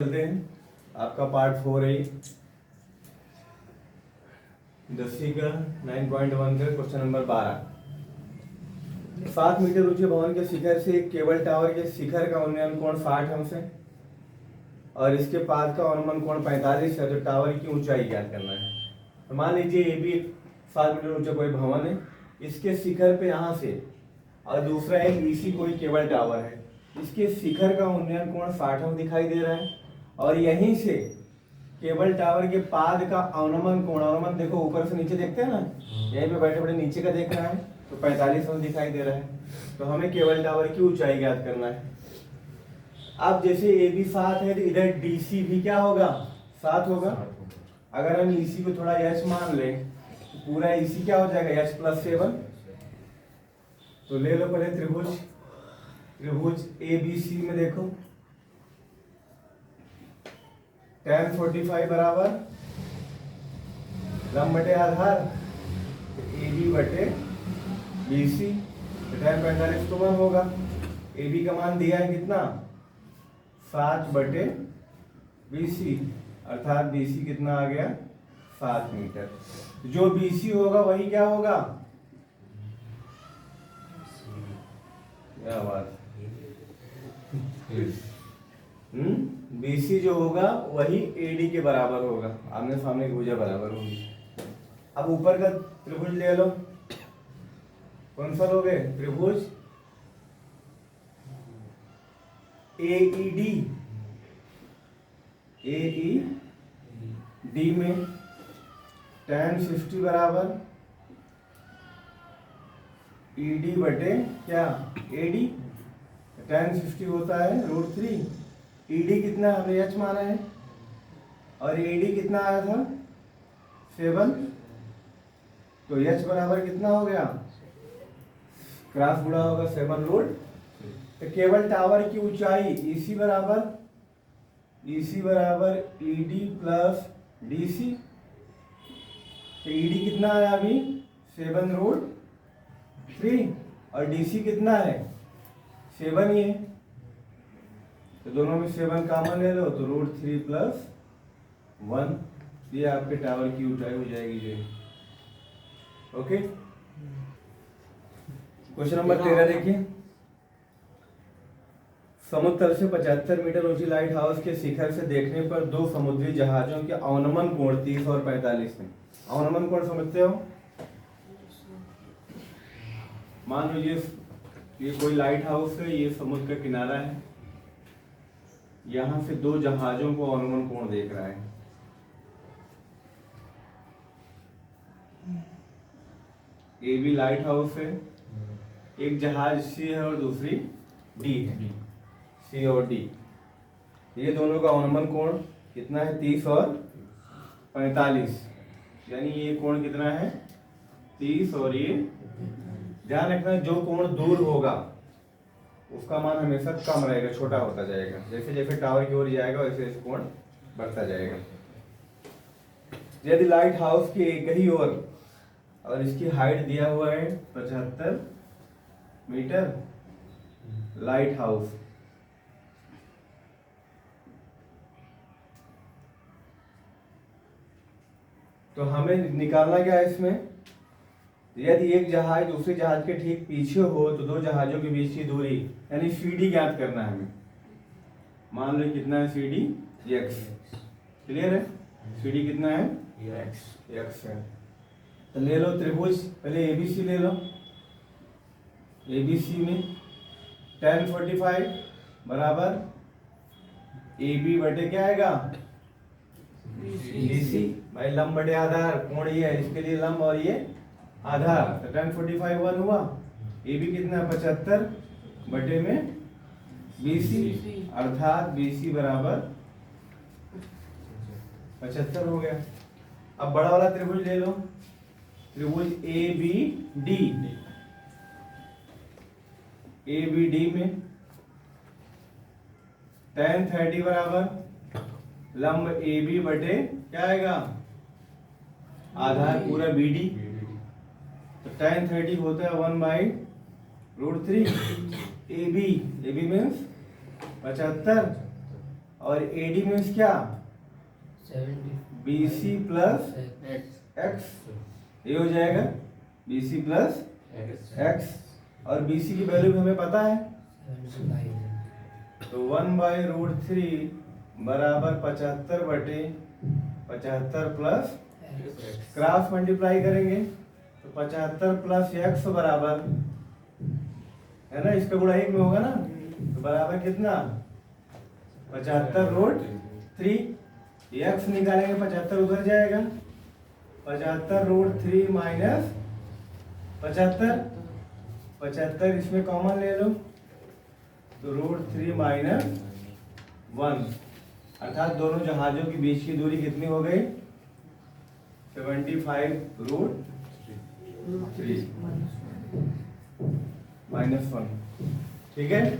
चलते हैं। आपका पार्ट 4 है 10वीं का 9.1 का क्वेश्चन नंबर 12। 7 मीटर ऊंचे भवन के शिखर से एक केबल टावर के शिखर का उन्नयन कोण 60 अंश है और इसके पाद का अनुमान कोण 45 है। तो टावर की ऊंचाई ज्ञात करना है। तो मान लीजिए ये भी 7 मीटर ऊंचा कोई भवन है, इसके शिखर पे यहाँ से और दूसरा एक इसी कोई केबल टावर है, इसके शिखर का उन्नयन कोण 60 अंश दिखाई दे रहा है और यहीं से केबल टावर के पाद का अवनमन कोण, अवनमन देखो ऊपर से नीचे देखते हैं ना, यहीं पे बैठे बैठे नीचे का देख रहा है तो 45 अंश दिखाई दे रहा है। तो हमें केबल टावर की ऊंचाई ज्ञात करना है। अब जैसे ए बी 7 है तो इधर डी सी भी क्या होगा 7 होगा। अगर हम इसी को थोड़ा एच मान लें तो पूरा इसी क्या हो जाएगा एच प्लस 7। तो ले लो पहले त्रिभुज ए बी सी में देखो tan 45 बराबर लंब बटे आधार ए बी बटे बी सी। tan 45 तो 1 होगा। ए बी का मान दिया है कितना 7 बटे बी सी, अर्थात बी सी कितना आ गया 7 मीटर। जो बी सी होगा वही क्या होगा, क्या बात, BC जो होगा वही AD के बराबर होगा, आमने सामने की भुजा बराबर होगी। अब ऊपर का त्रिभुज ले लो, कौन सा लोगे, त्रिभुज AED में tan 60 बराबर ED बटे क्या AD। tan 60 होता है √3। ED कितना हमने h माना है और AD कितना आया था 7। तो h बराबर कितना हो गया, क्रॉस गुणा होगा 7√। तो केबल टावर की ऊंचाई EC बराबर ED प्लस DC। तो ED कितना आया अभी 7√3 और DC कितना है 7 ही है। तो दोनों में 7 कॉमन ले लो तो √3 प्लस 1, ये आपके टावर की ऊंचाई हो जाएगी जी। ओके, क्वेश्चन नंबर 13 देखिए। समुद्र तल से 75 मीटर ऊंची लाइट हाउस के शिखर से देखने पर दो समुद्री जहाजों के अवनमन कोण 30 और 45 में। अवनमन कोण समझते हो, मान लो ये कोई लाइट हाउस है, ये समुद्र का किनारा है, यहां से दो जहाजों को अवनमन कोण देख रहा है। ए भी लाइट हाउस है, एक जहाज सी है और दूसरी डी है, सी और डी। ये दोनों का अवनमन कोण कितना है 30 और 45, यानी ये कोण कितना है 30 और ये, ध्यान रखना जो कोण दूर होगा उसका मान हमेशा कम रहेगा, छोटा होता जाएगा। जैसे जैसे टावर की ओर जाएगा वैसे वैसे कोण बढ़ता जाएगा। यदि लाइट हाउस के एक ही ओर और इसकी हाइट दिया हुआ है 75 मीटर, लाइट हाउस तो हमें निकालना क्या है इसमें, यदि एक जहाज दूसरे जहाज के ठीक पीछे हो तो दो जहाजों के बीच की दूरी यानी CD ज्ञात करना है हमें। मान लो कितना है CD x, क्लियर है, CD कितना है x है। तो ले लो त्रिभुज, पहले ABC ले लो। ABC में tan 45 बराबर AB बटे क्या आएगा BC। भाई लंब बटे आधार, कोण ये है इसके लिए लंब और ये आधार, तो tan 45 1 हुआ। AB कितना 75 बटे में BC, अर्थात BC बराबर 75 हो गया। अब बड़ा वाला त्रिभुज ले लो, त्रिभुज ABD में tan 30 बराबर लंब AB बटे क्या आएगा आधार पूरा BD। तो tan 30 होता है 1/√3। AB मीन्स 75 और AD मीन्स क्या, 70 BC प्लस एक्स, ये हो जाएगा BC प्लस एक्स, और BC की वैल्यू भी हमें पता है, 75 तो 1/√3 बराबर 75/75 प्लस क्रॉस मल्टीप्लाई करेंगे तो 75 प्लस एक्स बराबर, है ना, इसका गुणा 1 में होगा ना, तो बराबर कितना, 75√3, एक्स निकालेंगे 75 उधर जाएगा, 75√3 माइनस 75 इसमें कॉमन ले लो, तो √3 माइनस 1, अर्थात दोनों जहाजों के बीच की दूरी कितनी हो गई, 75√3 माइनस 1, ठीक है।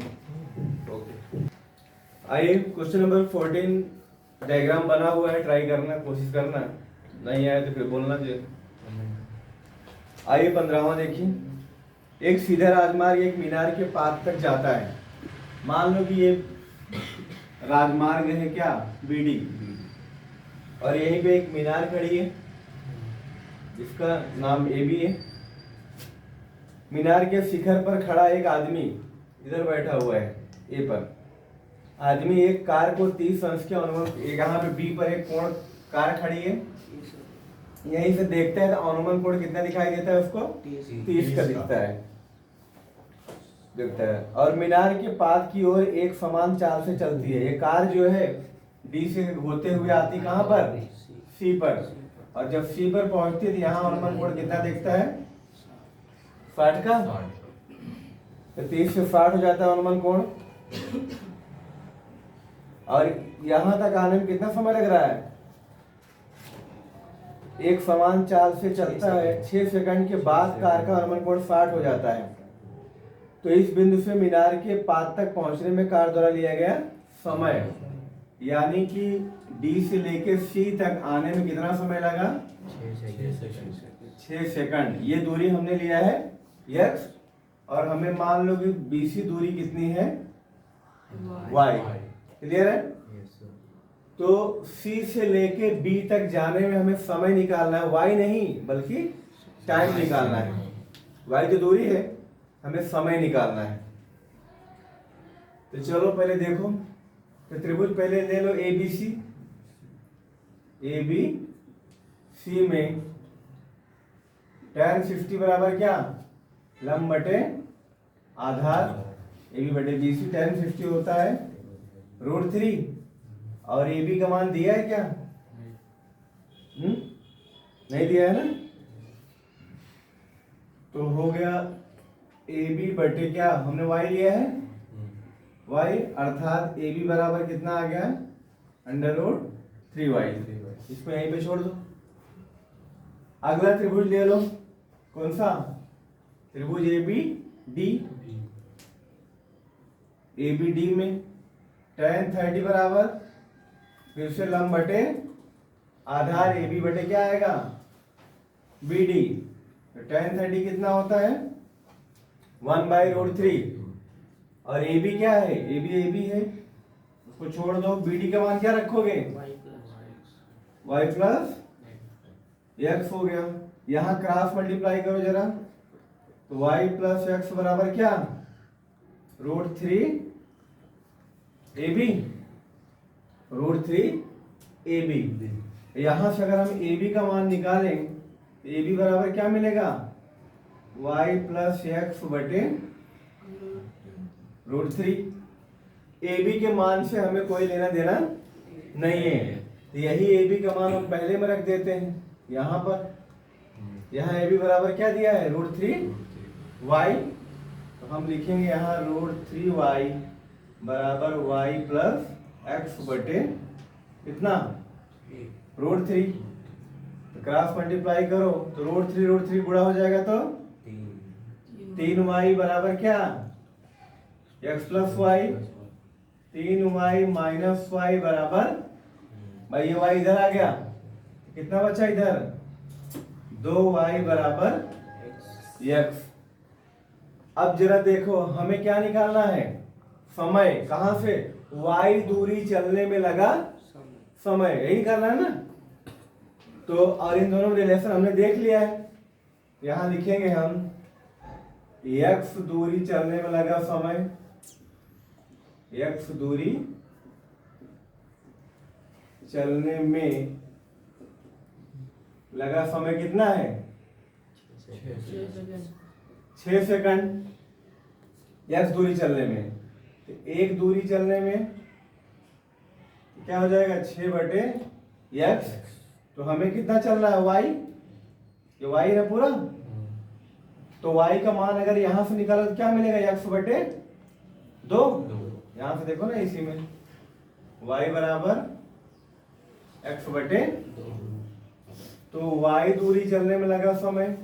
आइए क्वेश्चन नंबर 14, डायग्राम बना हुआ है, ट्राई करना, कोशिश करना, नहीं आए तो फिर बोलना चाहिए। आइए 15वां देखिए, एक सीधा राजमार्ग एक मीनार के पास तक जाता है, मान लो कि ये राजमार्ग है क्या, BD, और यहीं पे एक मीनार खड़ी है जिसका नाम AB है। मीनार के शिखर पर खड़ा एक आदमी इधर बैठा हुआ है A पर, आदमी एक कार को 30 अंश के अनुमान, यहाँ पे B पर एक कोण कार खड़ी है, यहीं से देखता है तो अनुमान कोण कितना दिखाई देता है उसको, 30 का दिखता है, और मीनार के पास की ओर एक समान चाल से चलती है। ये कार जो है D से होते हुए आती कहाँ पर, C पर, और जब C पर पहुंचती है तो यहाँ अनुमान कोण कितना दिखता है, 60 का, तो 30 से 60 हो जाता है अनुमान कोण, और यहां तक आने में कितना समय लग रहा है, एक समान चाल से चलता है, 6 सेकंड के बाद कार का अनुमान कोण 60 हो जाता है। तो इस बिंदु से मीनार के पास तक पहुंचने में कार द्वारा लिया गया समय, यानी कि D से लेके C तक आने में कितना समय लगा, 6 सेकंड। ये दूरी हमने लिया है x, और हमें मान लो कि BC दूरी कितनी है, y, क्लियर है। तो C से लेके B तक जाने में हमें समय निकालना है, y नहीं बल्कि टाइम निकालना है, y तो दूरी है, हमें समय निकालना है। तो चलो पहले देखो, तो त्रिभुज पहले ले लो ABC, ABC में tan 60 बराबर क्या, लंब बटे आधार, AB बटे BC, tan 60 होता है √3, और AB का मान दिया है क्या, नहीं दिया है ना, तो हो गया AB बटे क्या, हमने y लिया है, y, अर्थात AB बराबर कितना आ गया, √3y, इसको यहीं पे छोड़ दो। अगला त्रिभुज ले लो, कौन सा, त्रिभुज ABD, ABD में tan 30 बराबर, फिर से लंब बटे आधार, AB बटे क्या आएगा, BD, तो tan 30 कितना होता है, 1/√3, और AB क्या है, AB है, उसको छोड़ दो, BD का मान क्या रखोगे, y प्लस x हो गया, यहाँ क्रॉस मल्टीप्लाई करो जरा, तो y प्लस x बराबर क्या, √3 AB, √3 AB। यहाँ से अगर हम AB का मान निकालें तो AB बराबर क्या मिलेगा, y प्लस एक्स बटे √3। AB के मान से हमें कोई लेना देना नहीं है, तो यही AB का मान हम पहले में रख देते हैं यहाँ पर, यहाँ AB बराबर क्या दिया है, √3y, तो हम लिखेंगे यहाँ √3y बराबर y प्लस एक्स बटे कितना, √3, तो क्रॉस मल्टीप्लाई करो तो √3 गुणा हो जाएगा, तो 3y बराबर क्या, x plus y, 3y minus y बराबर, भाई ये y इधर आ गया, कितना बचा इधर, 2y बराबर x। अब जरा देखो हमें क्या निकालना है, समय, कहां से, y दूरी चलने में लगा समय, यही करना है ना। तो और इन दोनों में रिलेशन हमने देख लिया है। यहां लिखेंगे हम x दूरी चलने में लगा समय, x दूरी चलने में लगा समय कितना है? 6 सेकंड x दूरी चलने में। तो एक दूरी चलने में क्या हो जाएगा? 6/x। तो हमें कितना चल रहा है? y, ये y है पूरा। तो y का मान अगर यहां से निकाला तो क्या मिलेगा? x/2। यहां से देखो ना, इसी में y बराबर x/2। तो y दूरी चलने में लगा समय,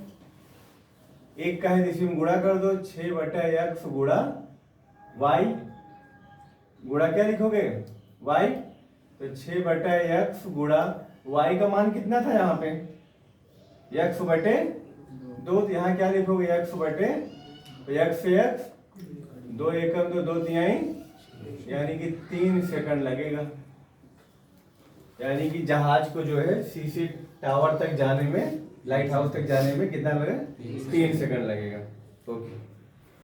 एक का है इसी में गुणा कर दो, 6/x गुणा y। गुणा क्या लिखोगे? y। तो 6/x गुणा y का मान कितना था यहाँ पे? x/2। तो यहाँ क्या लिखोगे? x से x, 2 एकम 2, 2 तिहाई, यानी कि 3 सेकंड लगेगा। यानी कि जहाज को जो है सीसी टावर तक जाने में, लाइट हाउस तक जाने में कितना लगेगा? 3 सेकंड लगेगा। ओके।